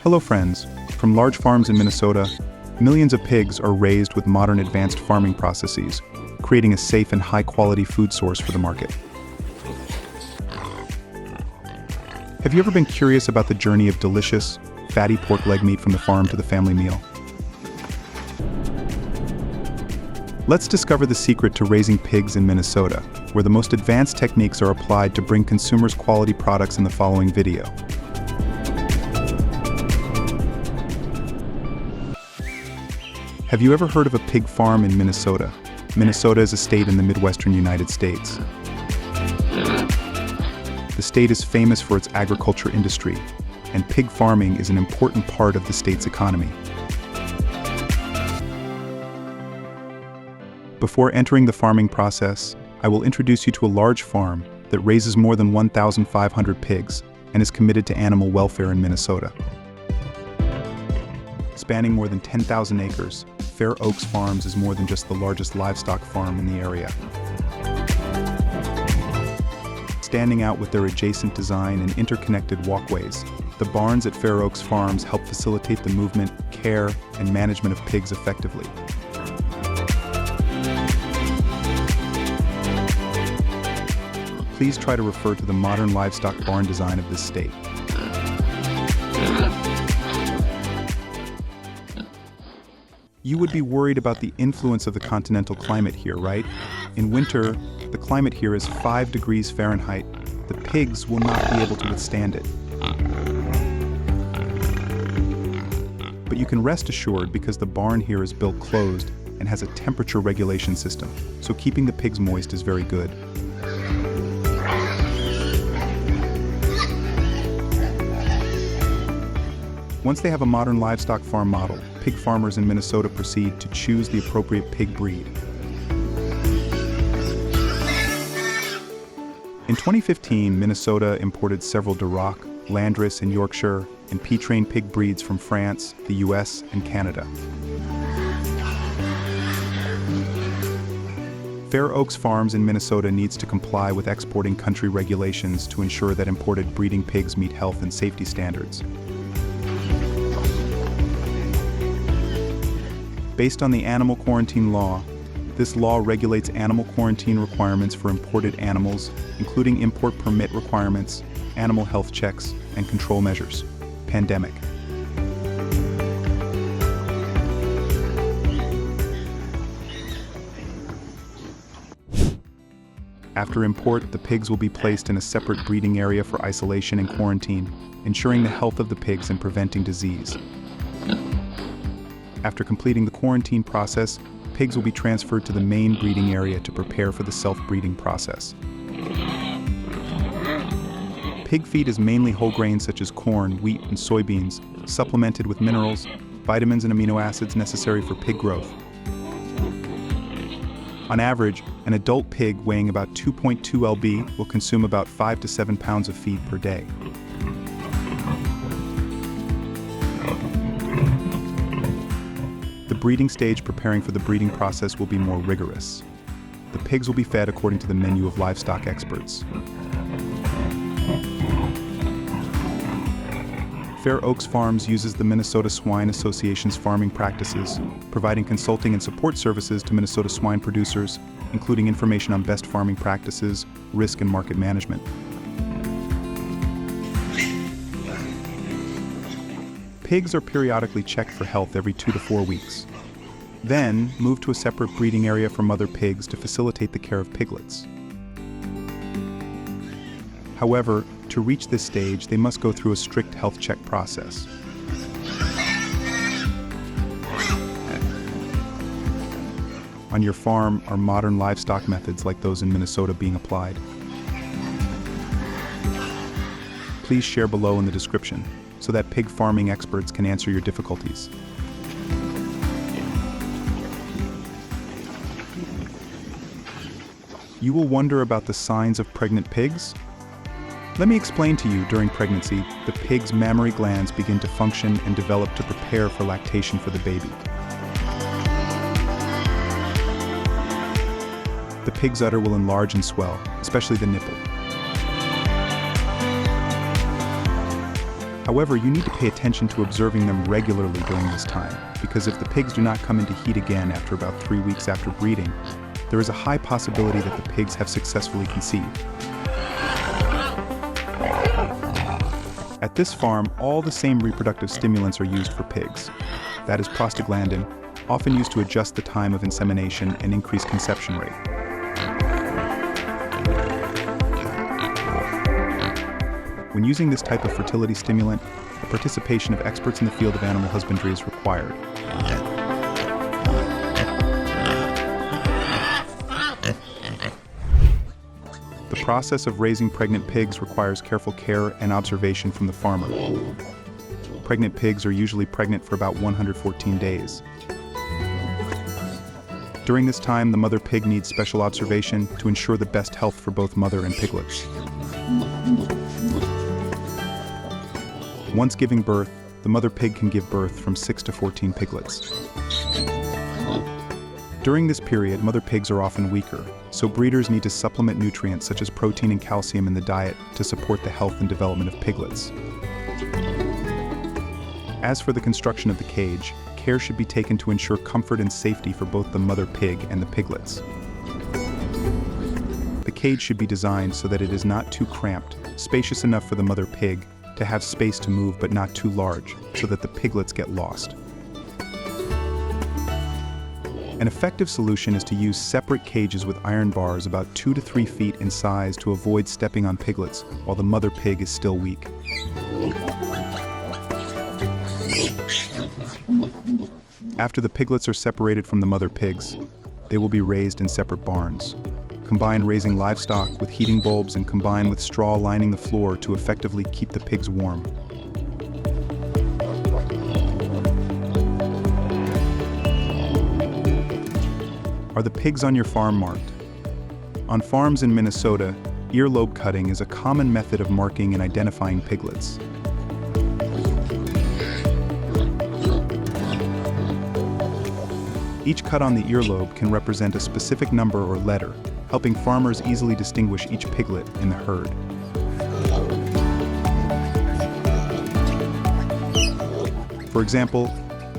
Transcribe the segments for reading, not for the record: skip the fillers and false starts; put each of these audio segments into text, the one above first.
Hello friends, from large farms in Minnesota, millions of pigs are raised with modern advanced farming processes, creating a safe and high-quality food source for the market. Have you ever been curious about the journey of delicious, fatty pork leg meat from the farm to the family meal? Let's discover the secret to raising pigs in Minnesota, where the most advanced techniques are applied to bring consumers quality products in the following video. Have you ever heard of a pig farm in Minnesota? Minnesota is a state in the Midwestern United States. The state is famous for its agriculture industry, and pig farming is an important part of the state's economy. Before entering the farming process, I will introduce you to a large farm that raises more than 1,500 pigs and is committed to animal welfare in Minnesota. Spanning more than 10,000 acres, Fair Oaks Farms is more than just the largest livestock farm in the area. Standing out with their adjacent design and interconnected walkways, the barns at Fair Oaks Farms help facilitate the movement, care, and management of pigs effectively. Please try to refer to the modern livestock barn design of this state. You would be worried about the influence of the continental climate here, right? In winter, the climate here is 5 degrees Fahrenheit. The pigs will not be able to withstand it. But you can rest assured because the barn here is built closed and has a temperature regulation system, so keeping the pigs moist is very good. Once they have a modern livestock farm model, pig farmers in Minnesota proceed to choose the appropriate pig breed. In 2015, Minnesota imported several Duroc, Landrace, and Yorkshire and P-train pig breeds from France, the US, and Canada. Fair Oaks Farms in Minnesota needs to comply with exporting country regulations to ensure that imported breeding pigs meet health and safety standards. Based on the animal quarantine law, this law regulates animal quarantine requirements for imported animals, including import permit requirements, animal health checks, and control measures. Pandemic. After import, the pigs will be placed in a separate breeding area for isolation and quarantine, ensuring the health of the pigs and preventing disease. After completing the quarantine process, pigs will be transferred to the main breeding area to prepare for the self-breeding process. Pig feed is mainly whole grains such as corn, wheat, and soybeans, supplemented with minerals, vitamins, and amino acids necessary for pig growth. On average, an adult pig weighing about 2.2 lb will consume about 5 to 7 pounds of feed per day. The breeding stage preparing for the breeding process will be more rigorous. The pigs will be fed according to the menu of livestock experts. Fair Oaks Farms uses the Minnesota Swine Association's farming practices, providing consulting and support services to Minnesota swine producers, including information on best farming practices, risk and market management. Pigs are periodically checked for health every 2 to 4 weeks. Then, move to a separate breeding area for mother pigs to facilitate the care of piglets. However, to reach this stage, they must go through a strict health check process. On your farm, are modern livestock methods like those in Minnesota being applied? Please share below in the description, so that pig farming experts can answer your difficulties. You will wonder about the signs of pregnant pigs? Let me explain to you. During pregnancy, the pig's mammary glands begin to function and develop to prepare for lactation for the baby. The pig's udder will enlarge and swell, especially the nipple. However, you need to pay attention to observing them regularly during this time, because if the pigs do not come into heat again after about 3 weeks after breeding, there is a high possibility that the pigs have successfully conceived. At this farm, all the same reproductive stimulants are used for pigs. That is prostaglandin, often used to adjust the time of insemination and increase conception rate. When using this type of fertility stimulant, the participation of experts in the field of animal husbandry is required. The process of raising pregnant pigs requires careful care and observation from the farmer. Pregnant pigs are usually pregnant for about 114 days. During this time, the mother pig needs special observation to ensure the best health for both mother and piglets. Once giving birth, the mother pig can give birth from 6 to 14 piglets. During this period, mother pigs are often weaker, so breeders need to supplement nutrients such as protein and calcium in the diet to support the health and development of piglets. As for the construction of the cage, care should be taken to ensure comfort and safety for both the mother pig and the piglets. The cage should be designed so that it is not too cramped, spacious enough for the mother pig to have space to move but not too large, so that the piglets get lost. An effective solution is to use separate cages with iron bars about 2 to 3 feet in size to avoid stepping on piglets while the mother pig is still weak. After the piglets are separated from the mother pigs, they will be raised in separate barns. Combine raising livestock with heating bulbs and combine with straw lining the floor to effectively keep the pigs warm. Are the pigs on your farm marked? On farms in Minnesota, earlobe cutting is a common method of marking and identifying piglets. Each cut on the earlobe can represent a specific number or letter, helping farmers easily distinguish each piglet in the herd. For example,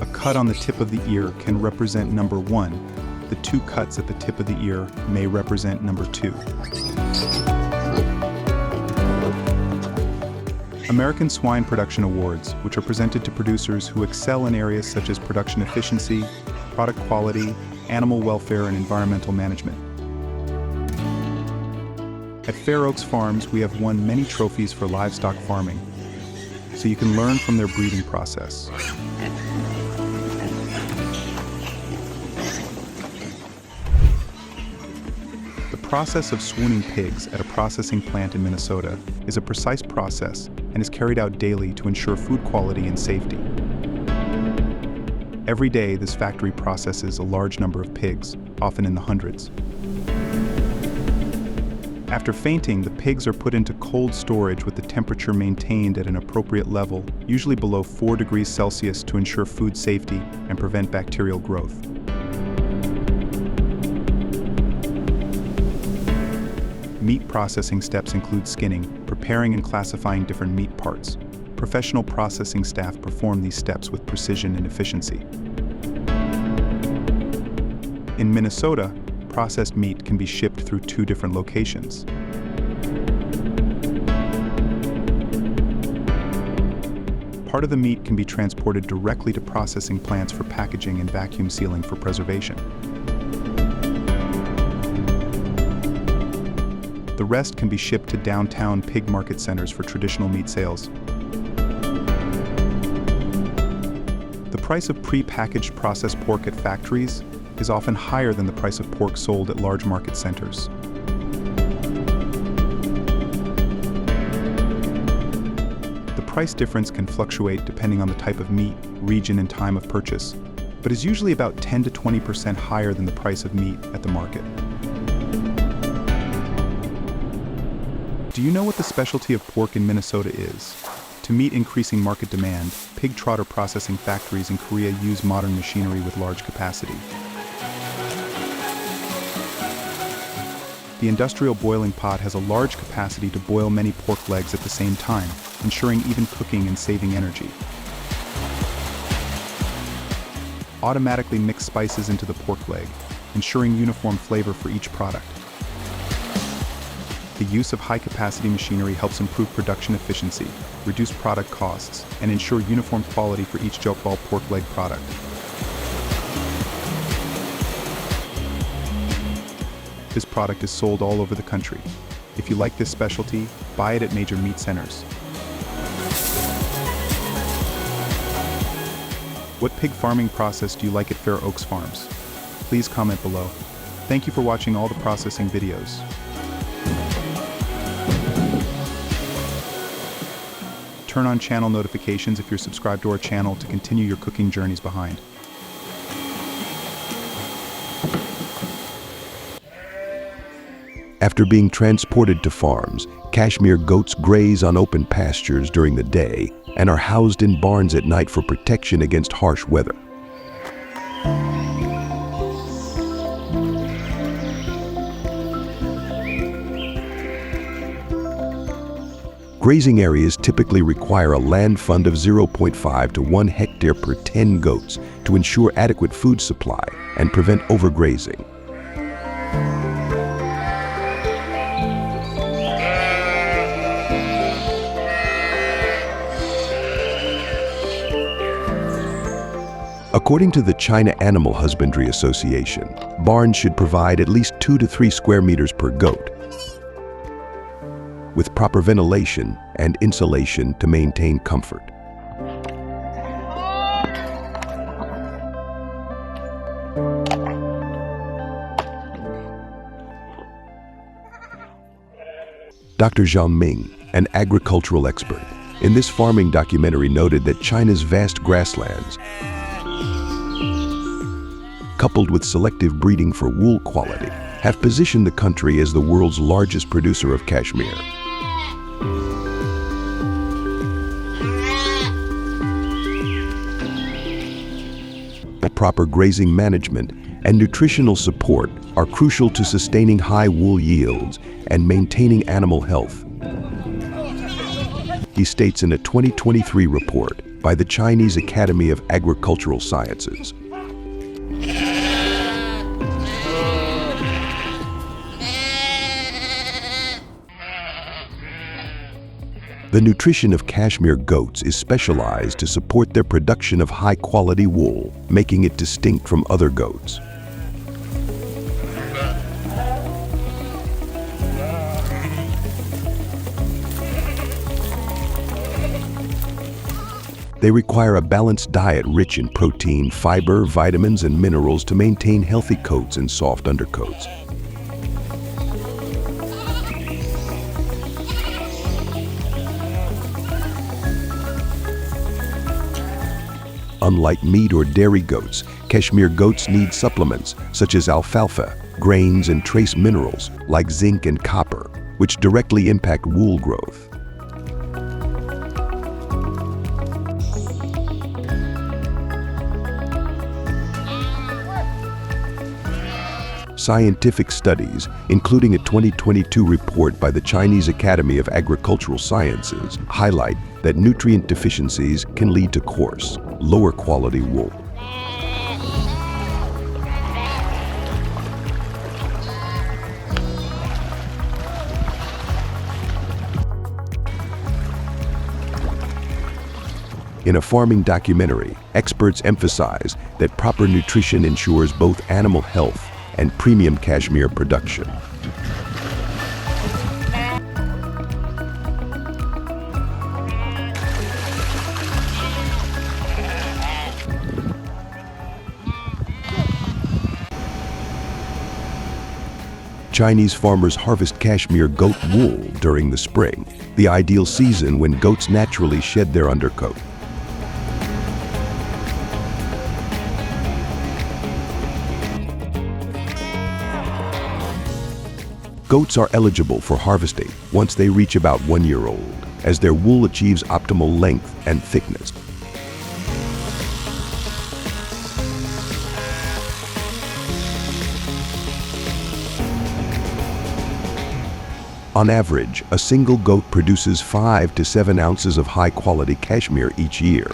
a cut on the tip of the ear can represent number 1. The 2 cuts at the tip of the ear may represent number 2. American Swine Production Awards, which are presented to producers who excel in areas such as production efficiency, product quality, animal welfare, and environmental management. At Fair Oaks Farms, we have won many trophies for livestock farming, so you can learn from their breeding process. The process of swooning pigs at a processing plant in Minnesota is a precise process and is carried out daily to ensure food quality and safety. Every day, this factory processes a large number of pigs, often in the hundreds. After fainting, the pigs are put into cold storage with the temperature maintained at an appropriate level, usually below 4 degrees Celsius, to ensure food safety and prevent bacterial growth. Meat processing steps include skinning, preparing and classifying different meat parts. Professional processing staff perform these steps with precision and efficiency. In Minnesota, processed meat can be shipped through 2 different locations. Part of the meat can be transported directly to processing plants for packaging and vacuum sealing for preservation. The rest can be shipped to downtown pig market centers for traditional meat sales. The price of pre-packaged processed pork at factories is often higher than the price of pork sold at large market centers. The price difference can fluctuate depending on the type of meat, region, and time of purchase, but is usually about 10 to 20% higher than the price of meat at the market. Do you know what the specialty of pork in Minnesota is? To meet increasing market demand, pig trotter processing factories in Korea use modern machinery with large capacity. The industrial boiling pot has a large capacity to boil many pork legs at the same time, ensuring even cooking and saving energy. Automatically mix spices into the pork leg, ensuring uniform flavor for each product. The use of high-capacity machinery helps improve production efficiency, reduce product costs, and ensure uniform quality for each jokbal pork leg product. This product is sold all over the country. If you like this specialty, buy it at major meat centers. What pig farming process do you like at Fair Oaks Farms? Please comment below. Thank you for watching all the processing videos. Turn on channel notifications if you're subscribed to our channel to continue your cooking journeys behind. After being transported to farms, Cashmere goats graze on open pastures during the day and are housed in barns at night for protection against harsh weather. Grazing areas typically require a land fund of 0.5 to 1 hectare per 10 goats to ensure adequate food supply and prevent overgrazing. According to the China Animal Husbandry Association, barns should provide at least 2 to 3 square meters per goat, with proper ventilation and insulation to maintain comfort. Dr. Zhang Ming, an agricultural expert, in this farming documentary noted that China's vast grasslands, coupled with selective breeding for wool quality, have positioned the country as the world's largest producer of cashmere. Proper grazing management and nutritional support are crucial to sustaining high wool yields and maintaining animal health, he states in a 2023 report by the Chinese Academy of Agricultural Sciences. The nutrition of Cashmere goats is specialized to support their production of high-quality wool, making it distinct from other goats. They require a balanced diet rich in protein, fiber, vitamins, and minerals to maintain healthy coats and soft undercoats. Unlike meat or dairy goats, Cashmere goats need supplements such as alfalfa, grains, and trace minerals like zinc and copper, which directly impact wool growth. Scientific studies, including a 2022 report by the Chinese Academy of Agricultural Sciences, highlight that nutrient deficiencies can lead to coarse, lower quality wool. In a farming documentary, experts emphasize that proper nutrition ensures both animal health and premium cashmere production. Chinese farmers harvest cashmere goat wool during the spring, the ideal season when goats naturally shed their undercoat. Goats are eligible for harvesting once they reach about 1 year old, as their wool achieves optimal length and thickness. On average, a single goat produces 5 to 7 ounces of high-quality cashmere each year.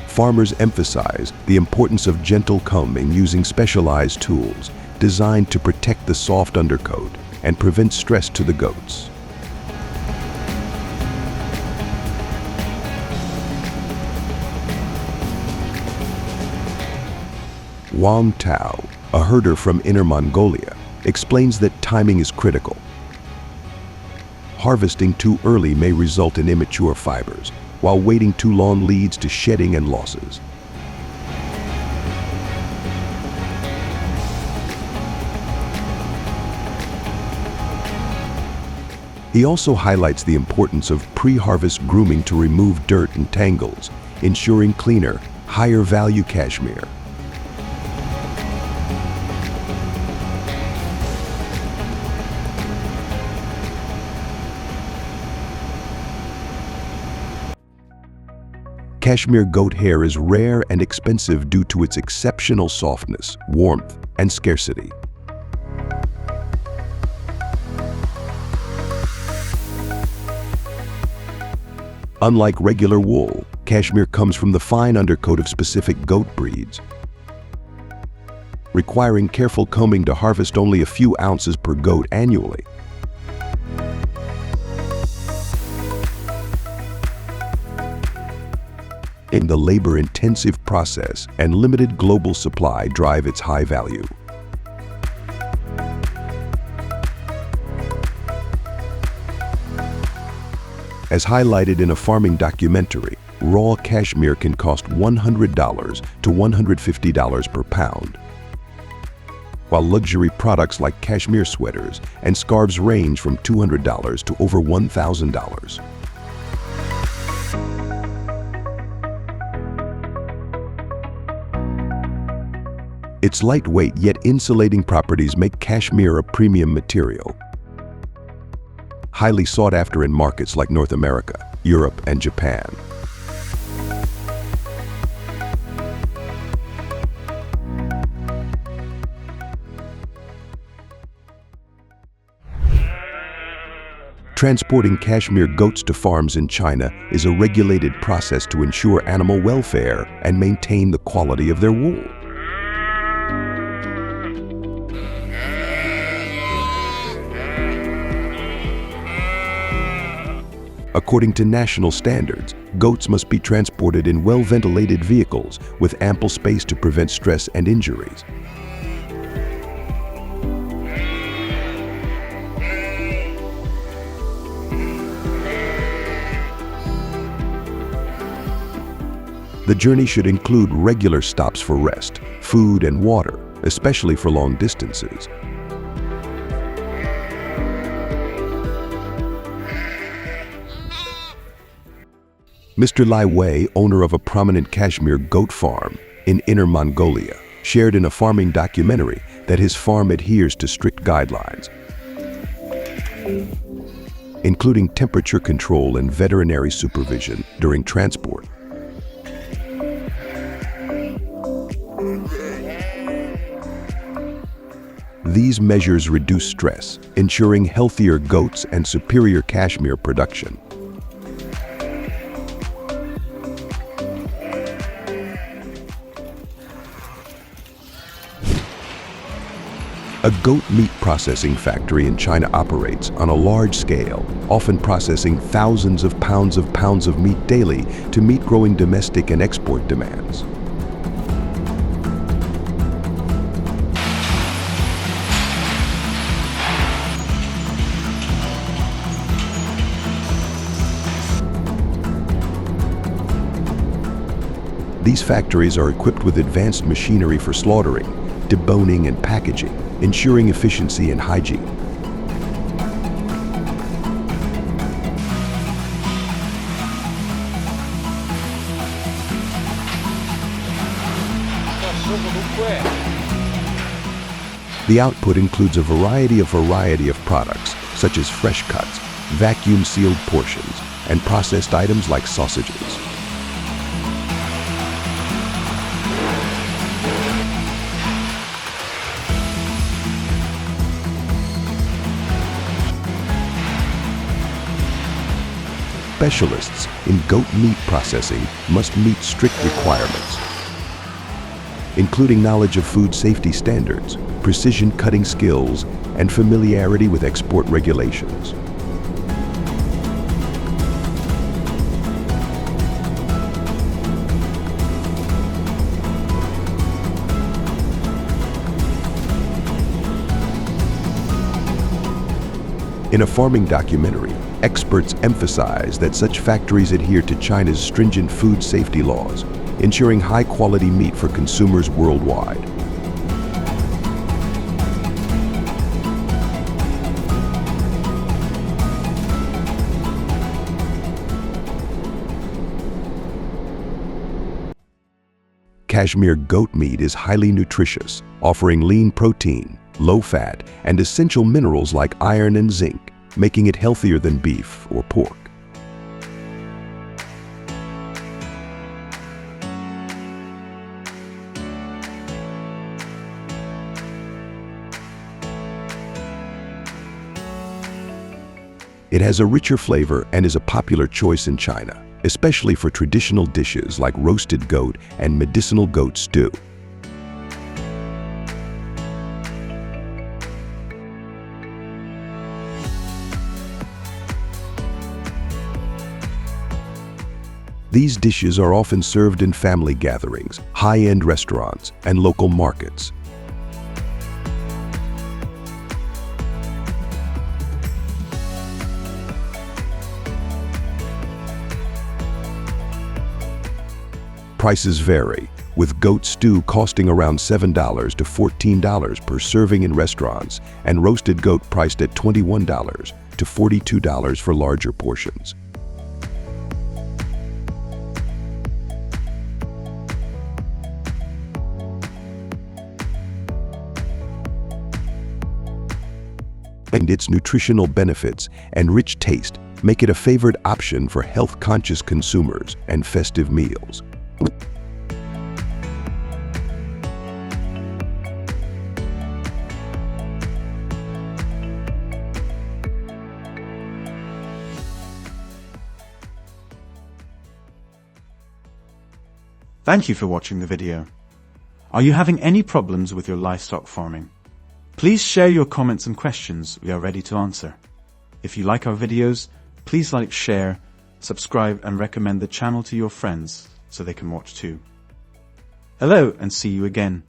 Farmers emphasize the importance of gentle combing using specialized tools designed to protect the soft undercoat and prevent stress to the goats. Wang Tao, a herder from Inner Mongolia, explains that timing is critical. Harvesting too early may result in immature fibers, while waiting too long leads to shedding and losses. He also highlights the importance of pre-harvest grooming to remove dirt and tangles, ensuring cleaner, higher-value cashmere. Cashmere goat hair is rare and expensive due to its exceptional softness, warmth, and scarcity. Unlike regular wool, cashmere comes from the fine undercoat of specific goat breeds, requiring careful combing to harvest only a few ounces per goat annually. In the labor-intensive process and limited global supply drive its high value. As highlighted in a farming documentary, raw cashmere can cost $100 to $150 per pound, while luxury products like cashmere sweaters and scarves range from $200 to over $1,000. Its lightweight yet insulating properties make cashmere a premium material, highly sought after in markets like North America, Europe, and Japan. Transporting cashmere goats to farms in China is a regulated process to ensure animal welfare and maintain the quality of their wool. According to national standards, goats must be transported in well-ventilated vehicles with ample space to prevent stress and injuries. The journey should include regular stops for rest, food, and water, especially for long distances. Mr. Lai Wei, owner of a prominent cashmere goat farm in Inner Mongolia, shared in a farming documentary that his farm adheres to strict guidelines, including temperature control and veterinary supervision during transport. These measures reduce stress, ensuring healthier goats and superior cashmere production. A goat meat processing factory in China operates on a large scale, often processing thousands of pounds of meat daily to meet growing domestic and export demands. These factories are equipped with advanced machinery for slaughtering, deboning, and packaging, ensuring efficiency and hygiene. The output includes a variety of products, such as fresh cuts, vacuum-sealed portions, and processed items like sausages. specialists in goat meat processing must meet strict requirements, including knowledge of food safety standards, precision cutting skills, and familiarity with export regulations. In a farming documentary, experts emphasize that such factories adhere to China's stringent food safety laws, ensuring high-quality meat for consumers worldwide. Cashmere goat meat is highly nutritious, offering lean protein, low fat, and essential minerals like iron and zinc, making it healthier than beef or pork. It has a richer flavor and is a popular choice in China, especially for traditional dishes like roasted goat and medicinal goat stew. These dishes are often served in family gatherings, high-end restaurants, and local markets. Prices vary, with goat stew costing around $7 to $14 per serving in restaurants and roasted goat priced at $21 to $42 for larger portions. And its nutritional benefits and rich taste make it a favored option for health-conscious consumers and festive meals. Thank you for watching the video. Are you having any problems with your livestock farming? Please share your comments and questions. We are ready to answer. If you like our videos, please like, share, subscribe, and recommend the channel to your friends so they can watch too. Hello, and see you again.